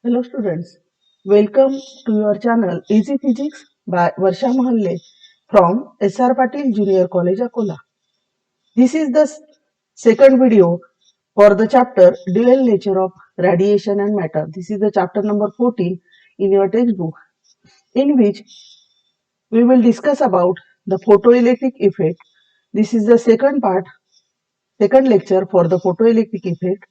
Hello students, welcome to your channel Easy Physics by Varsha Mahalle from SR Patil Junior College Akola. This is the second video for the chapter Dual Nature of Radiation and Matter. This is the chapter number 14 in your textbook, in which we will discuss about the photoelectric effect. This is the second lecture for the photoelectric effect.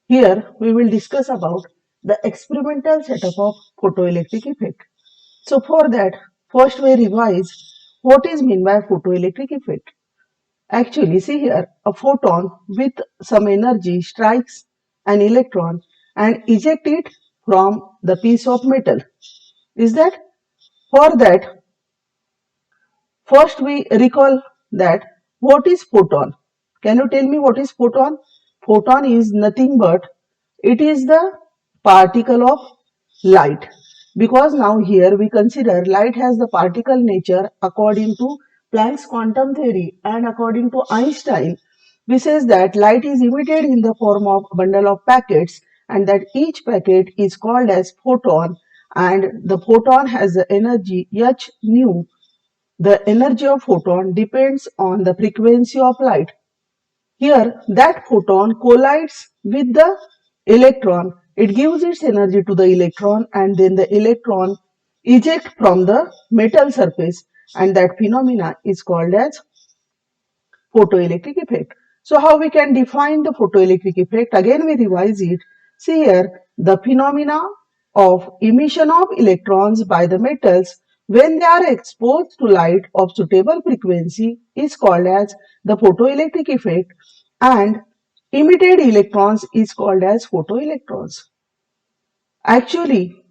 Here we will discuss about the experimental setup of photoelectric effect. So for that, first we revise what is meant by photoelectric effect. Actually, see here, a photon with some energy strikes an electron and eject it from the piece of metal. Is that? For that, first we recall that what is photon? Can you tell me what is photon? Photon is nothing but it is the particle of light, because now here we consider light has the particle nature according to Planck's quantum theory, and according to Einstein we says that light is emitted in the form of a bundle of packets, and that each packet is called as photon, and the photon has the energy h nu. The energy of photon depends on the frequency of light. Here, that photon collides with the electron. It gives its energy to the electron, and then the electron ejects from the metal surface, and that phenomena is called as photoelectric effect. So how we can define the photoelectric effect? Again we revise it. See here, the phenomena of emission of electrons by the metals when they are exposed to light of suitable frequency is called as the photoelectric effect, and emitted electrons is called as photoelectrons. Actually,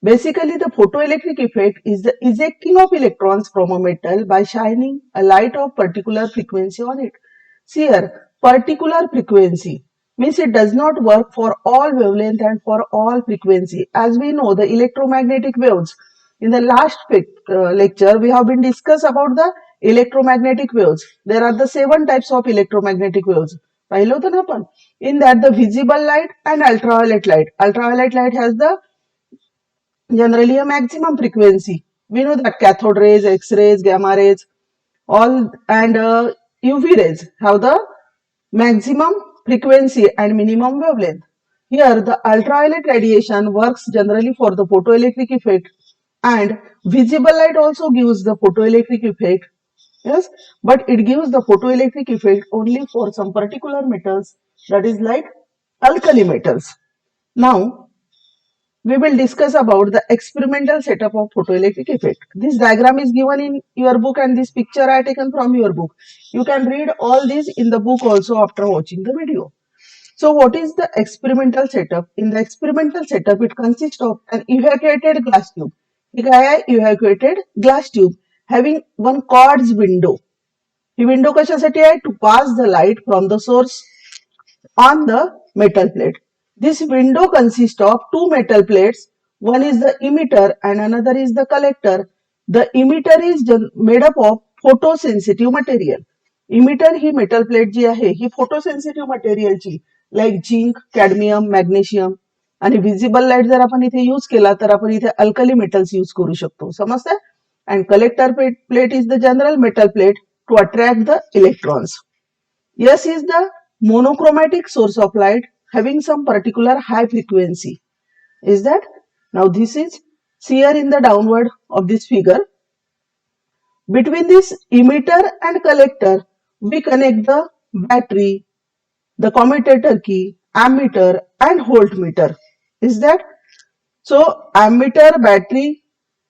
basically, the photoelectric effect is the ejecting of electrons from a metal by shining a light of particular frequency on it. See here, particular frequency means it does not work for all wavelength and for all frequency. As we know, the electromagnetic waves. In the last lecture, we have been discussed about the electromagnetic waves. There are the 7 types of electromagnetic waves. पाहिलं होतं ना आपण? In that, the visible light and ultraviolet light. Ultraviolet light has the generally a maximum frequency. We know that cathode rays, X-rays, gamma rays, all and UV rays have the maximum frequency and minimum wavelength. Here the ultraviolet radiation works generally for the photoelectric effect, and visible light also gives the photoelectric effect. Yes, but it gives the photoelectric effect only for some particular metals, that is like alkali metals. Now we will discuss about the experimental setup of photoelectric effect. This diagram is given in your book, and this picture I taken from your book. You can read all this in the book also after watching the video. So what is the experimental setup? In the experimental setup, it consists of an evacuated glass tube. एक आहे evacuated glass tube having one quartz window. ही window कशासाठी आहे? To pass the light from the source on the metal plate. This window consists of two metal plates. One is the emitter and another is the collector. The emitter is made up of photosensitive material. Emitter he metal plate जी आहे ही photosensitive material ची, like zinc, cadmium, magnesium. आणि visible light जर आपण इथे use केला तर आपण इथे अल्कली मेटल्स यूज करू शकतो. समजतंय? And collector plate is the general metal plate to attract the electrons. S is the monochromatic source of light having some particular high frequency. Is that? Now this is, see here in the downward of this figure. Between this emitter and collector, we connect the battery, the commutator key, ammeter and voltmeter. Is that? So ammeter, battery,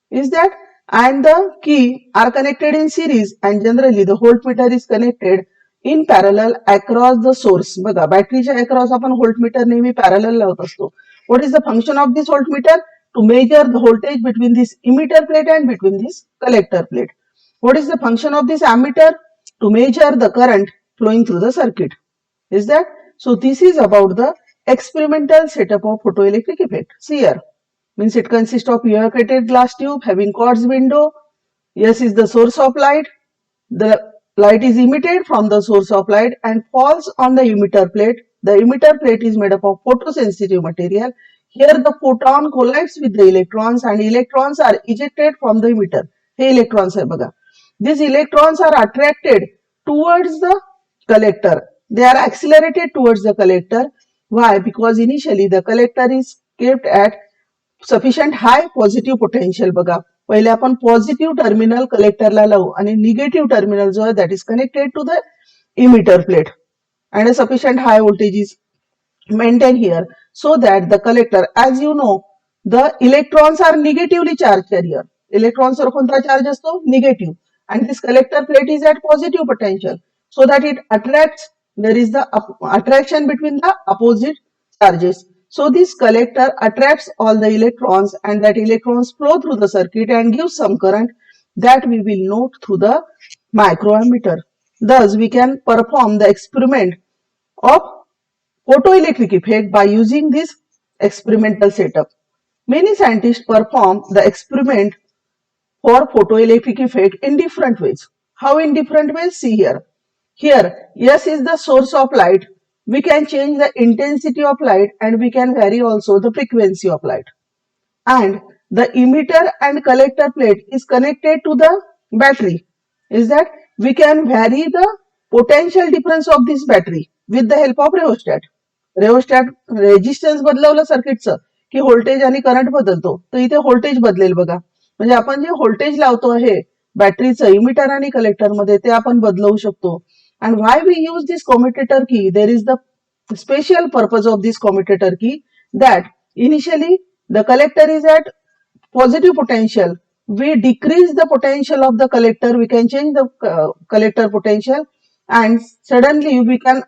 is that? And the key are connected in series, and generally the voltmeter is connected in parallel across the source. बघा, बॅटरीच्या across आपण voltmeter नेहमी parallel लावत असतो. What is the function of this voltmeter? To measure the voltage between this emitter plate and between this collector plate. What is the function of this ammeter? To measure the current flowing through the circuit. Is that? So this is about the experimental setup of photoelectric effect. See here, means it consists of evacuated glass tube having quartz window. S is the source of light. The light is emitted from the source of light and falls on the emitter plate. the emitter plate is made up of photosensitive material. Here the photon collides with the electrons and electrons are ejected from the emitter. Hey electrons आहे बघा. These electrons are attracted towards the collector. They are accelerated towards the collector. Why? Because initially the collector is kept at sufficient high positive potential बघा. पहिले आपण positive terminal कलेक्टरला लावू आणि negative terminal जो आहे that is connected to the emitter plate and a sufficient high voltage is maintained here so that the collector, as you know, the electrons are negatively charged carrier. Electrons वर कोणता charge असतो? Negative. And this collector plate is at positive potential so that it attracts, there is the attraction between the opposite charges. So this collector attracts all the electrons and that electrons flow through the circuit and gives some current that we will note through the microammeter. Thus, we can perform the experiment of photoelectric effect by using this experimental setup. Many scientists perform the experiment for photoelectric effect in different ways. How in different ways? See here. Here, S is the source of light. We can change the intensity of light and we can vary also the frequency of light. And the emitter and collector plate is connected to the battery. Is that we can vary the potential difference of this battery with the help of rheostat. Rheostat resistance बदलवलं सर्किटचं की voltage आणि current बदलतो, तर इथे voltage बदलेल बघा. म्हणजे आपण जे व्होल्टेज लावतो आहे बॅटरीचं इमिटर आणि कलेक्टर मध्ये ते आपण बदलवू शकतो. And why we use this commutator की, there is the special purpose of this commutator key that initially the collector is at positive potential. We decrease the potential of the collector, we can change the collector potential and suddenly we can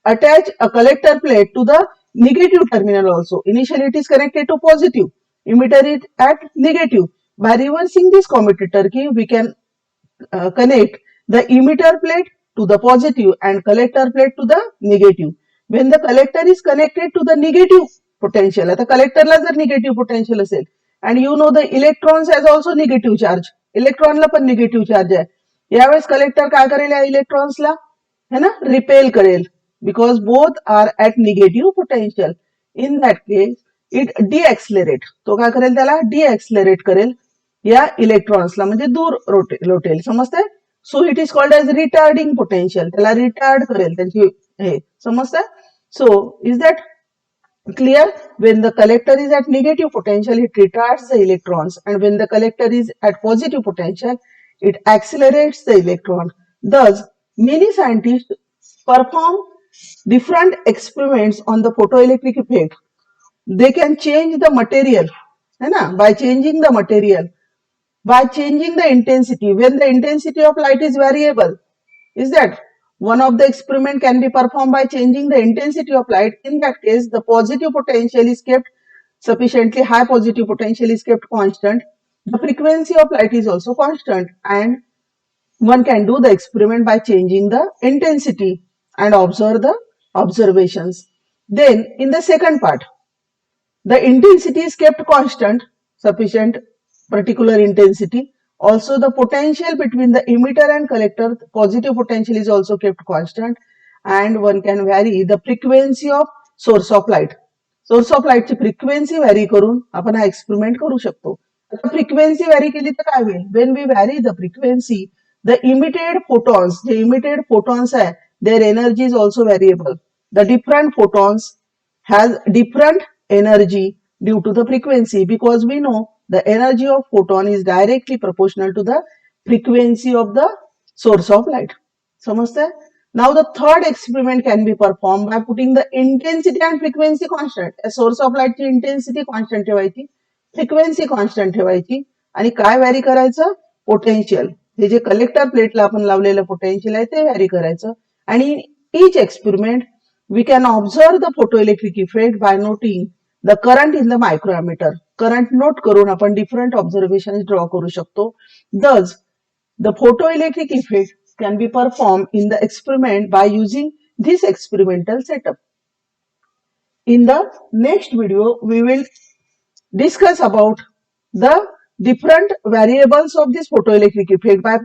attach a collector plate to the negative terminal also. Initially it is connected to positive, emitter is at negative. By reversing this commutator key we can connect the emitter plate to the positive and collector plate to the negative. When the collector is connected to the negative potential, आता कलेक्टरला जर negative potential असेल and you know the electrons has also negative charge, इलेक्ट्रॉनला पण negative charge आहे, यावेळेस collector काय करेल या इलेक्ट्रॉन्सला, है ना, रिपेल करेल because both are at negative potential. In that case it deaccelerate, तो काय करेल त्याला deaccelerate करेल या इलेक्ट्रॉन्सला, म्हणजे दूर लोटेल, समजतंय. So it is called as retarding potential, त्याला रिटार्ड करेल त्यांची हे, समजतंय. So is that clear? When the collector is at negative potential it retards the electrons and when the collector is at positive potential it accelerates the electron. Thus many scientists perform different experiments on the photoelectric effect. They can change the material, है ना, by changing the material, by changing the intensity. When the intensity of light is variable, is that one of the experiment can be performed by changing the intensity of light. In that case the positive potential is kept sufficiently high, positive potential is kept constant, the frequency of light is also constant, and one can do the experiment by changing the intensity and observe the observations. Then in the second part the intensity is kept constant, sufficient particular intensity. Also the potential between the emitter and collector, positive potential is also kept constant, and one can vary the frequency of source of light. Source of लाईटची frequency vary करून आपण हा experiment करू शकतो. आता frequency vary केली तर काय होईल? When we vary the frequency the emitted photons, जे इमिटेड फोटॉन्स आहे their energy is also variable. The different photons has different energy due to the frequency because we know the energy of photon is directly proportional to the frequency of the source of light. समजतंय? Now the third experiment can be performed by putting the intensity and frequency constant. A source of light ची intensity constant ठेवायची, frequency constant ठेवायची आणि काय vary करायचं? Potential. हे जे collector प्लेटला आपण लावलेलं potential आहे ते व्हॅरी करायचं. आणि each experiment we can observe the photoelectric effect by noting the current in the microammeter. Current note करून आपण different observations draw करू शकतो. Thus, the photoelectric effect can be performed in the experiment by using this experimental setup. In the next video, we will discuss about the different variables of this photoelectric effect by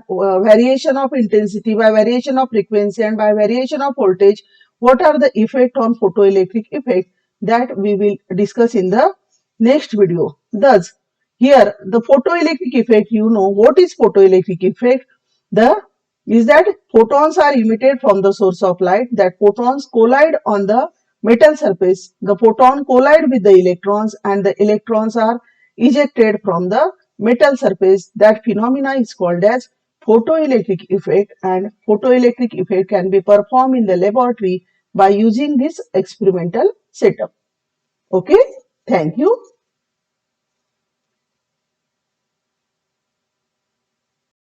variation of intensity, by variation of frequency, and by variation of voltage. what are the effect on photoelectric effect that we will discuss in the next video. Thus, here the photoelectric effect, you know what is photoelectric effect? The is that photons are emitted from the source of light, that photons collide on the metal surface. The photon collide with the electrons and the electrons are ejected from the metal surface. That phenomena is called as photoelectric effect, and photoelectric effect can be performed in the laboratory by using this experimental setup. Okay, thank you.